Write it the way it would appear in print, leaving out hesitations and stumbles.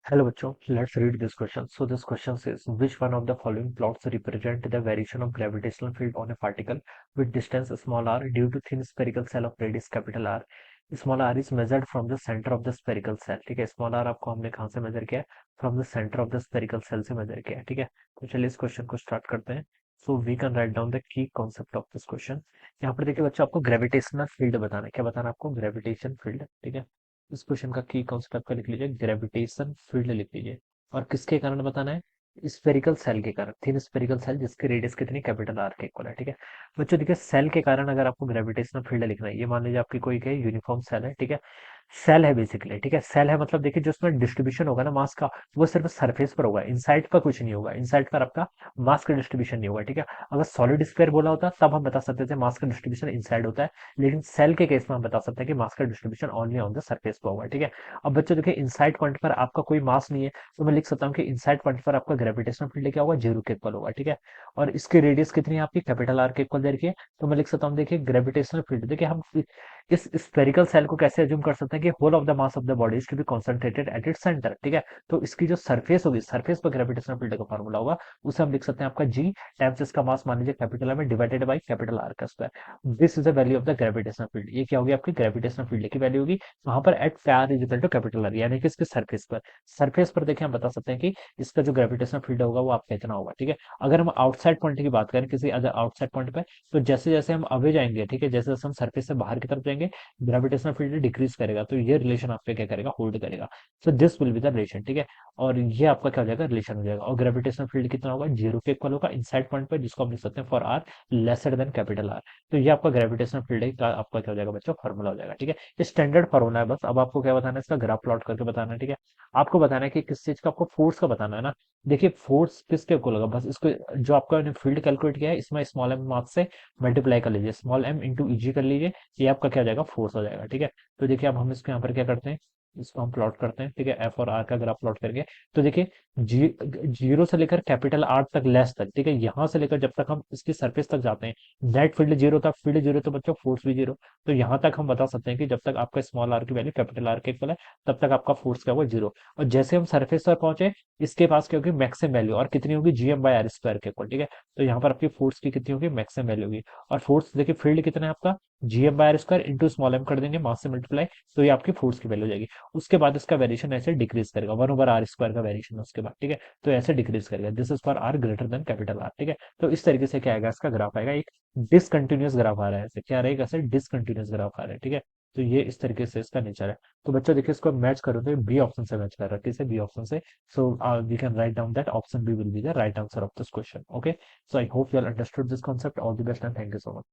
Hello बच्चों, let's read this question. So this question says, which one of the following plots represent the variation of gravitational field on a particle with distance small r due to thin spherical cell of radius capital R? Small r is measured from the center of the spherical cell. ठीक है, small r आपको हमने कहाँ से major किया है? From the centre of the spherical shell से major किया है. ठीक है, तो चलिए इस क्वेश्चन को स्टार्ट करते हैं. So we can write down the key concept of this question. यहाँ पर देखिए बच्चों, आपको ग्रेविटेशनल फील्ड बताना है. क्या बताना है आपको? Gravitation field. ठीक है, इस क्वेश्चन का की कॉन्सेप्ट आपका लिख लीजिए, ग्रेविटेशन फील्ड लिख लीजिए. और किसके कारण बताना है? स्फेरिकल सेल के कारण, थिन स्फेरिकल सेल जिसकी रेडियस कितनी, कैपिटल आर के इक्वल है. ठीक है बच्चों, देखिए सेल के कारण अगर आपको ग्रेविटेशनल फील्ड लिखना है, ये मान लीजिए आपकी कोई क्या यूनिफॉर्म सेल है. ठीक है, सेल है बेसिकली. ठीक है, सेल है मतलब देखिए जो उसमें डिस्ट्रीब्यूशन होगा ना मास का, वो सिर्फ सरफेस पर होगा, इनसाइड पर कुछ नहीं होगा. इनसाइड पर आपका मास का डिस्ट्रीब्यूशन नहीं होगा. ठीक है, अगर सॉलिड स्फीयर बोला होता तब हम बता सकते थे मास का डिस्ट्रीब्यूशन इनसाइड होता है, लेकिन सेल के केस में हम बता सकते हैं कि मास का distribution only on the surface पर होगा. ठीक है, अब बच्चों देखिए इनसाइड पॉइंट पर आपका कोई मास नहीं है, तो मैं लिख सकता हूँ कि इनसाइड पॉइंट पर आपका ग्रेविटेशनल फील्ड क्या होगा? जीरो के इक्वल होगा. ठीक है, और इसकी रेडियस कितनी है आपकी? कैपिटल आर के इक्वल दे रखी है, तो मैं लिख सकता हूँ देखिए ग्रेविटेशनल फील्ड. देखिए हम इस स्फेरिकल सेल को कैसे एज्यूम कर सकते हैं कि whole of the mass of the body is to be concentrated at its centre. ठीक है, तो इसकी जो सरफेस होगी, सरफेस पर ग्रेविटेशनल फील्ड का फॉर्मूला होगा, उसे हम लिख सकते हैं आपका जी टाइम्स इसका मास मान लीजिए कैपिटल आर में डिवाइडेड बाई कैपिटल आर का square. This is the value of the gravitational field. ये क्या होगी? आपकी ग्रेविटेशनल फील्ड की वैल्यू होगी वहां पर at r is equal to capital R, यानी कि इसके सरफेस पर. सरफेस पर देखिए हम बता सकते हैं कि इसका जो ग्रेविटेशनल फील्ड होगा वो आपका इतना होगा. ठीक है, अगर हम आउटसाइड पॉइंट की बात करें किसी अदर आउटसाइड पॉइंट पे, तो जैसे जैसे हम अवे जाएंगे, ठीक है, जैसे जैसे हम सरफेस से बाहर की तरफ जाएंगे, ग्रेविटेशनल फील्ड डिक्रीज करेगा, तो ये रिलेशन आपके क्या करेगा? होल्ड करेगा. So this will be the relation. ठीक है, और ये आपका क्या हो जाएगा? रिलेशन हो जाएगा. और ग्रेविटेशनल फील्ड कितना होगा? जीरो के इक्वल होगा इनसाइड पॉइंट पर, जिसको हम लिख सकते हैं for r lesser than capital R. तो ये आपका ग्रेविटेशनल फील्ड का आपका क्या हो जाएगा बच्चों? फॉर्मूला हो जाएगा. ठीक है, ये स्टैंडर्ड फॉर्मूला है. बस अब आपको क्या बताना है? इसका ग्राफ प्लॉट करके बताना है. ठीक है, आपको बताना है कि किस चीज का, आपको फोर्स का बताना है ना. देखिए फोर्स किसके इक्वल होगा, बस इसको जो आपका फील्ड कैलकुलेट किया है इसमें स्मॉल एम मार्क्स से मल्टीप्लाई कर लीजिए, स्मॉल एम इंटू ईजी कर लीजिए, ये आपका क्या हो जाएगा? फोर्स हो जाएगा. ठीक है, तो देखिए अब हम इसको यहाँ पर क्या करते हैं, इसको हम प्लॉट करते हैं. ठीक है, एफ और आर का ग्राफ प्लॉट करके, तो देखिए जीरो से लेकर कैपिटल आर तक लेस तक, ठीक है, यहाँ से लेकर जब तक हम इसकी सरफेस तक जाते हैं, नेट फील्ड जीरो था, फील्ड जीरो तो बच्चों फोर्स भी जीरो. तो यहाँ तक हम बता सकते हैं कि जब तक आपका स्मॉल आर की वैल्यू कैपिटल आर के इक्वल है, तब तक आपका फोर्स क्या होगा? जीरो. और जैसे हम सरफेस पर पहुंचे, इसके पास क्या होगी? मैक्सिमम वैल्यू, और कितनी होगी? जीएम बाय आर स्क्वायर के इक्वल. ठीक है, तो यहाँ पर आपकी फोर्स की कितनी होगी? मैक्सिमम वैल्यू होगी. और फोर्स देखिए फील्ड कितना है आपका? GM by r square into small m कर देंगे मास से मल्टीप्लाई, तो ये आपकी फोर्स की वैल्यू हो जाएगी. उसके बाद इसका वेरिएशन ऐसे डिक्रीज करेगा, वन ओवर आर स्क्वायर का वेरिएशन उसके बाद. ठीक है, तो ऐसे डिक्रीज करेगा. This is for r greater than capital R. ठीक है, तो इस तरीके से क्या आएगा? इसका ग्राफ आएगा एक डिसकंटिन्यूअस ग्राफ आ रहा है. ऐसे क्या रहेगा? ऐसे डिसकंटिन्यूअस ग्राफ आ रहा है. ठीक है, तो ये इस तरीके से इसका नेचर है. तो बच्चों देखिए इसको मैच करो तो बी ऑप्शन से मैच कर रहा है. किसे? बी ऑप्शन से. So we can write down that option B will be the right answer of this question. Okay, so I hope you all understood this concept. All the best and thank you so much.